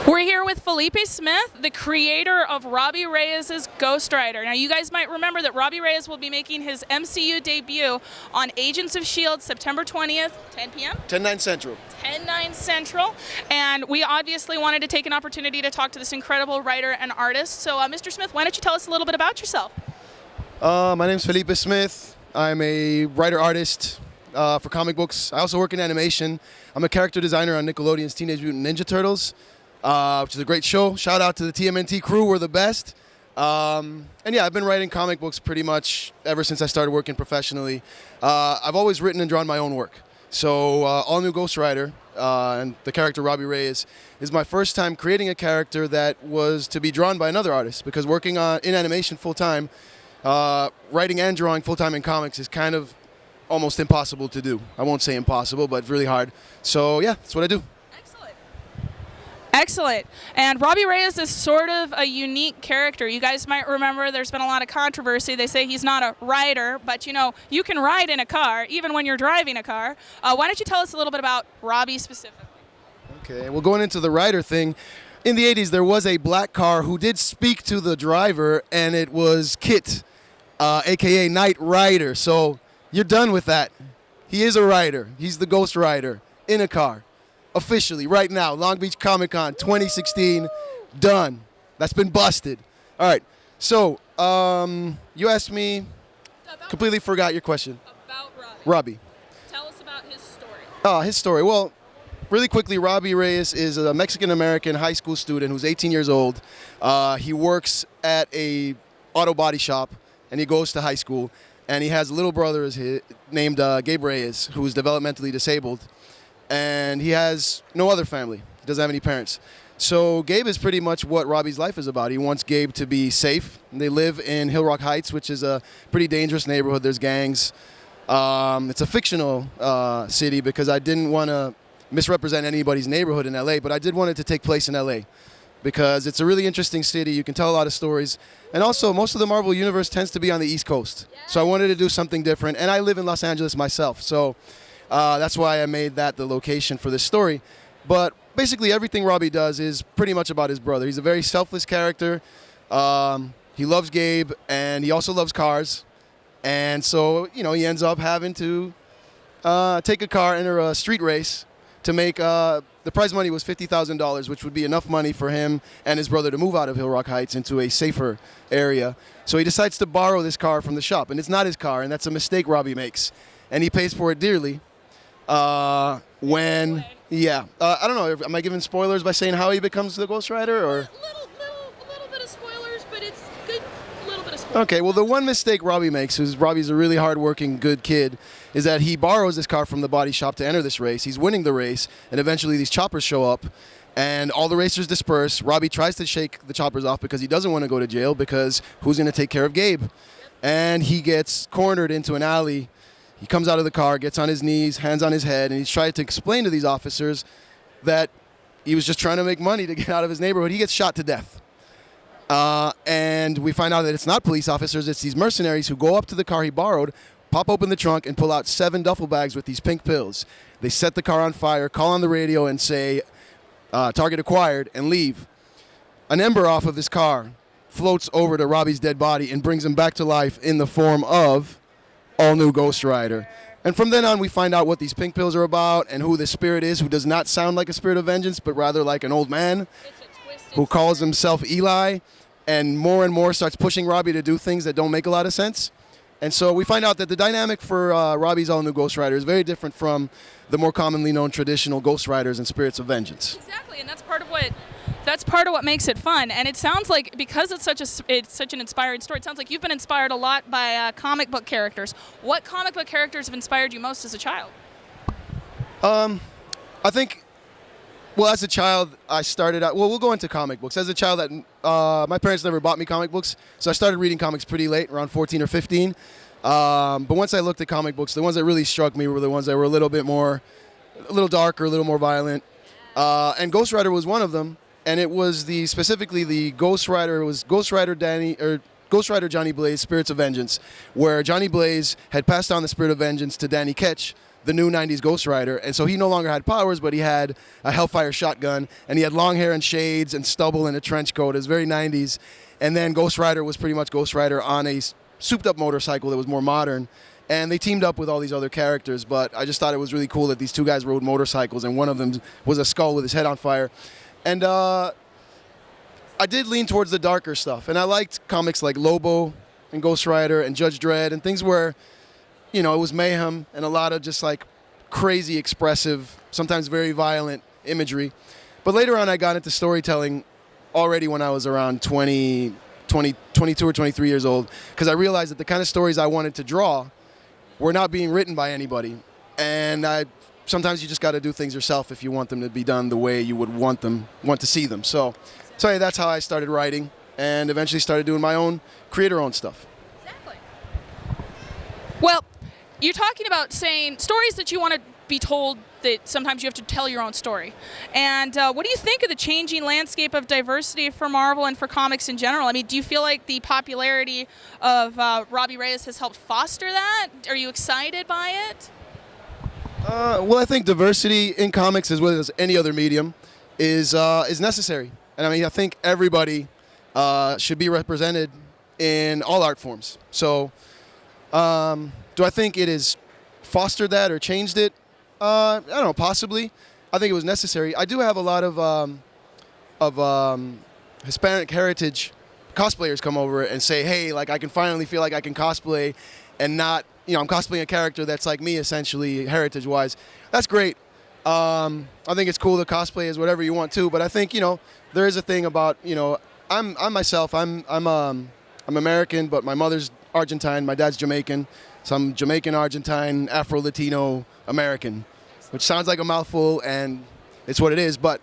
We're here with Felipe Smith, the creator of Robbie Reyes Ghost Rider. Now, you guys might remember that Robbie Reyes will be making his MCU debut on Agents of S.H.I.E.L.D. September 20th, 10 p.m.? 10/9 Central. 10/9 Central. And we obviously wanted to take an opportunity to talk to this incredible writer and artist. So, Mr. Smith, why don't you tell us a little bit about yourself? My name's Felipe Smith. I'm a writer-artist for comic books. I also work in animation. I'm a character designer on Nickelodeon's Teenage Mutant Ninja Turtles, which is a great show. Shout out to the TMNT crew, we're the best. And yeah, I've been writing comic books pretty much ever since I started working professionally. I've always written and drawn my own work. So All New Ghost Rider and the character Robbie Reyes is my first time creating a character that was to be drawn by another artist, because working in animation full-time, writing and drawing full-time in comics is kind of almost impossible to do. I won't say impossible, but really hard. So yeah, that's what I do. Excellent. And Robbie Reyes is sort of a unique character. You guys might remember there's been a lot of controversy. They say he's not a rider, but you know, you can ride in a car, even when you're driving a car. Why don't you tell us a little bit about Robbie specifically? Okay, well, going into the rider thing, in the 80s there was a black car who did speak to the driver, and it was Kit, aka Knight Rider. So you're done with that. He is a rider. He's the Ghost Rider in a car. Officially, right now, Long Beach Comic Con 2016, done. That's been busted. All right, so you asked me, completely forgot your question. About Robbie. Tell us about his story. His story. Well, really quickly, Robbie Reyes is a Mexican-American high school student who's 18 years old. He works at a auto body shop, and he goes to high school. And he has a little brother named Gabe Reyes, who's developmentally disabled. And he has no other family. He doesn't have any parents. So Gabe is pretty much what Robbie's life is about. He wants Gabe to be safe. They live in Hill Rock Heights, which is a pretty dangerous neighborhood. There's gangs. It's a fictional city because I didn't want to misrepresent anybody's neighborhood in LA, but I did want it to take place in LA because it's a really interesting city. You can tell a lot of stories. And also, most of the Marvel Universe tends to be on the East Coast. So I wanted to do something different. And I live in Los Angeles myself. So that's why I made that the location for this story. But basically everything Robbie does is pretty much about his brother. He's a very selfless character. He loves Gabe, and he also loves cars. And so, you know, he ends up having to take a car, enter a street race to make, the prize money was $50,000, which would be enough money for him and his brother to move out of Hill Rock Heights into a safer area. So he decides to borrow this car from the shop, and it's not his car, and that's a mistake Robbie makes. And he pays for it dearly. I don't know, am I giving spoilers by saying how he becomes the Ghost Rider, or? A little bit of spoilers, but it's good, a little bit of spoilers. Okay, well, the one mistake Robbie makes, who's Robbie's a really hardworking, good kid, is that he borrows this car from the body shop to enter this race. He's winning the race, and eventually these choppers show up, and all the racers disperse. Robbie tries to shake the choppers off because he doesn't want to go to jail, because who's going to take care of Gabe? And he gets cornered into an alley. He comes out of the car, gets on his knees, hands on his head, and he's trying to explain to these officers that he was just trying to make money to get out of his neighborhood. He gets shot to death. And we find out that it's not police officers, it's these mercenaries who go up to the car he borrowed, pop open the trunk, and pull out 7 duffel bags with these pink pills. They set the car on fire, call on the radio, and say, target acquired, and leave. An ember off of this car floats over to Robbie's dead body and brings him back to life in the form of All New Ghost Rider. And from then on, we find out what these pink pills are about and who the spirit is, who does not sound like a spirit of vengeance, but rather like an old man who calls himself Eli, and more starts pushing Robbie to do things that don't make a lot of sense. And so we find out that the dynamic for Robbie's All New Ghost Rider is very different from the more commonly known traditional Ghost Riders and Spirits of Vengeance. Exactly, and that's part of what makes it fun. And it sounds like, because it's such an inspiring story, it sounds like you've been inspired a lot by comic book characters. What comic book characters have inspired you most as a child? I think, well, as a child, I started out, well, we'll go into comic books. As a child, my parents never bought me comic books, so I started reading comics pretty late, around 14 or 15. But once I looked at comic books, the ones that really struck me were the ones that were a little darker, a little more violent. And Ghost Rider was one of them. And it was specifically the Ghost Rider. It was Ghost Rider Johnny Blaze, Spirits of Vengeance, where Johnny Blaze had passed on the Spirit of Vengeance to Danny Ketch, the new 90s Ghost Rider. And so he no longer had powers, but he had a Hellfire shotgun, and he had long hair and shades and stubble and a trench coat. It was very 90s. And then Ghost Rider was pretty much Ghost Rider on a souped-up motorcycle that was more modern. And they teamed up with all these other characters, but I just thought it was really cool that these two guys rode motorcycles, and one of them was a skull with his head on fire. And I did lean towards the darker stuff, and I liked comics like Lobo and Ghost Rider and Judge Dredd and things where, it was mayhem and a lot of just like crazy expressive, sometimes very violent imagery. But later on I got into storytelling already when I was around 22 or 23 years old, because I realized that the kind of stories I wanted to draw were not being written by anybody. And sometimes you just got to do things yourself if you want them to be done the way you would want to see them. So yeah, that's how I started writing, and eventually started doing my own creator-owned stuff. Exactly. Well, you're talking about saying stories that you want to be told, that sometimes you have to tell your own story. And what do you think of the changing landscape of diversity for Marvel and for comics in general? I mean, do you feel like the popularity of Robbie Reyes has helped foster that? Are you excited by it? Well, I think diversity in comics, as well as any other medium, is necessary. And I mean, I think everybody should be represented in all art forms. So, do I think it has fostered that or changed it? I don't know, possibly. I think it was necessary. I do have a lot of Hispanic heritage cosplayers come over and say, hey, like I can finally feel like I can cosplay and not, I'm cosplaying a character that's like me, essentially, heritage-wise. That's great. I think it's cool to cosplay as whatever you want to, but I think, there is a thing about, I'm myself, I'm American, but my mother's Argentine, my dad's Jamaican. So I'm Jamaican, Argentine, Afro-Latino, American, which sounds like a mouthful, and it's what it is. But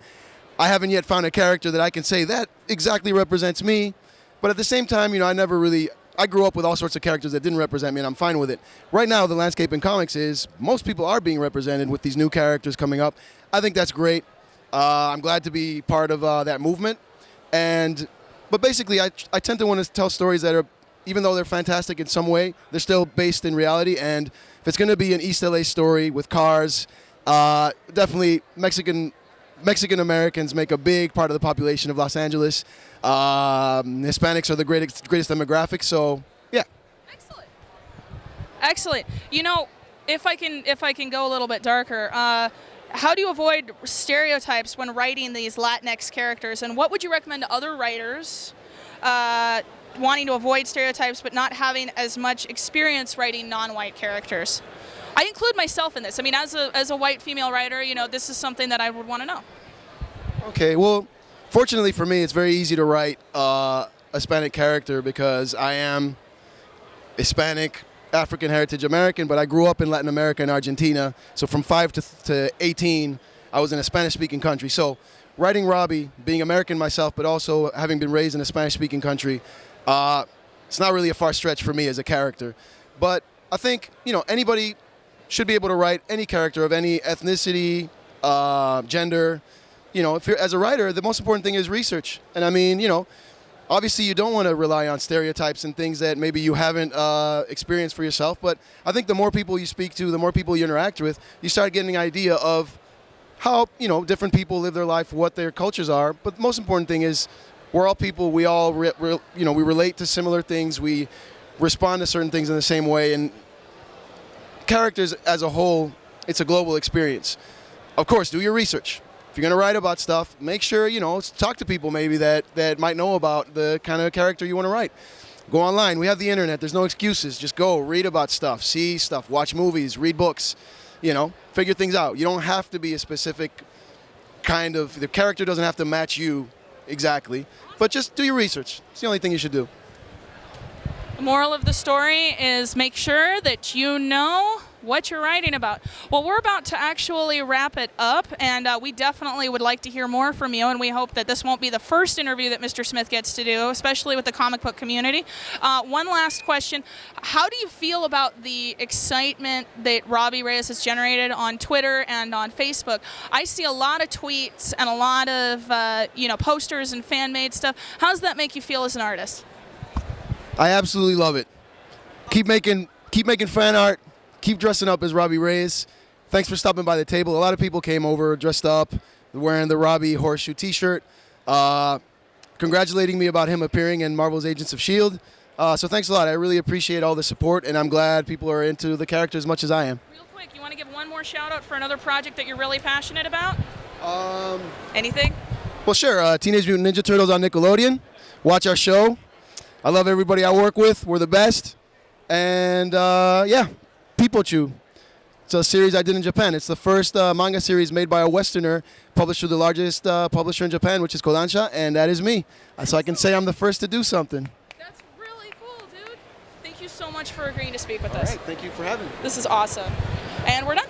I haven't yet found a character that I can say that exactly represents me. But at the same time, I grew up with all sorts of characters that didn't represent me, and I'm fine with it. Right now, the landscape in comics is most people are being represented with these new characters coming up. I think that's great. I'm glad to be part of that movement. But basically, I tend to want to tell stories that are, even though they're fantastic in some way, they're still based in reality. And if it's going to be an East LA story with cars, definitely Mexican Americans make a big part of the population of Los Angeles. Hispanics are the greatest demographic. So yeah. Excellent. If I can go a little bit darker, how do you avoid stereotypes when writing these Latinx characters? And what would you recommend to other writers wanting to avoid stereotypes but not having as much experience writing non-white characters? I include myself in this. I mean, as a white female writer, this is something that I would want to know. Okay, well, fortunately for me, it's very easy to write a Hispanic character because I am Hispanic, African heritage American, but I grew up in Latin America and Argentina. So from 5 to 18, I was in a Spanish-speaking country. So writing Robbie, being American myself, but also having been raised in a Spanish-speaking country, it's not really a far stretch for me as a character. But I think, anybody should be able to write any character of any ethnicity, gender. If you're, as a writer, the most important thing is research. And I mean, obviously you don't want to rely on stereotypes and things that maybe you haven't experienced for yourself. But I think the more people you speak to, the more people you interact with, you start getting an idea of how, different people live their life, what their cultures are. But the most important thing is we're all people. We all, we relate to similar things. We respond to certain things in the same way. And characters as a whole, it's a global experience. Of course, do your research. If you're going to write about stuff, make sure, talk to people maybe that might know about the kind of character you want to write. Go online. We have the internet. There's no excuses. Just go read about stuff, see stuff, watch movies, read books, figure things out. You don't have to be a specific the character doesn't have to match you exactly, but just do your research. It's the only thing you should do. The moral of the story is make sure that you know what you're writing about. Well, we're about to actually wrap it up, and we definitely would like to hear more from you, and we hope that this won't be the first interview that Mr. Smith gets to do, especially with the comic book community. One last question. How do you feel about the excitement that Robbie Reyes has generated on Twitter and on Facebook? I see a lot of tweets and a lot of posters and fan-made stuff. How does that make you feel as an artist? I absolutely love it. Keep making fan art. Keep dressing up as Robbie Reyes. thanks for stopping by the table. A lot of people came over dressed up, wearing the Robbie Horseshoe T-shirt, congratulating me about him appearing in Marvel's Agents of S.H.I.E.L.D. So thanks a lot. I really appreciate all the support, and I'm glad people are into the character as much as I am. Real quick, you want to give one more shout out for another project that you're really passionate about? Anything? Well, sure. Teenage Mutant Ninja Turtles on Nickelodeon. Watch our show. I love everybody I work with. We're the best. And yeah, People-Chew. It's a series I did in Japan. It's the first manga series made by a Westerner, published through the largest publisher in Japan, which is Kodansha, and that is me. So I can say I'm the first to do something. That's really cool, dude. Thank you so much for agreeing to speak with us. All right, thank you for having me. This is awesome. And we're done.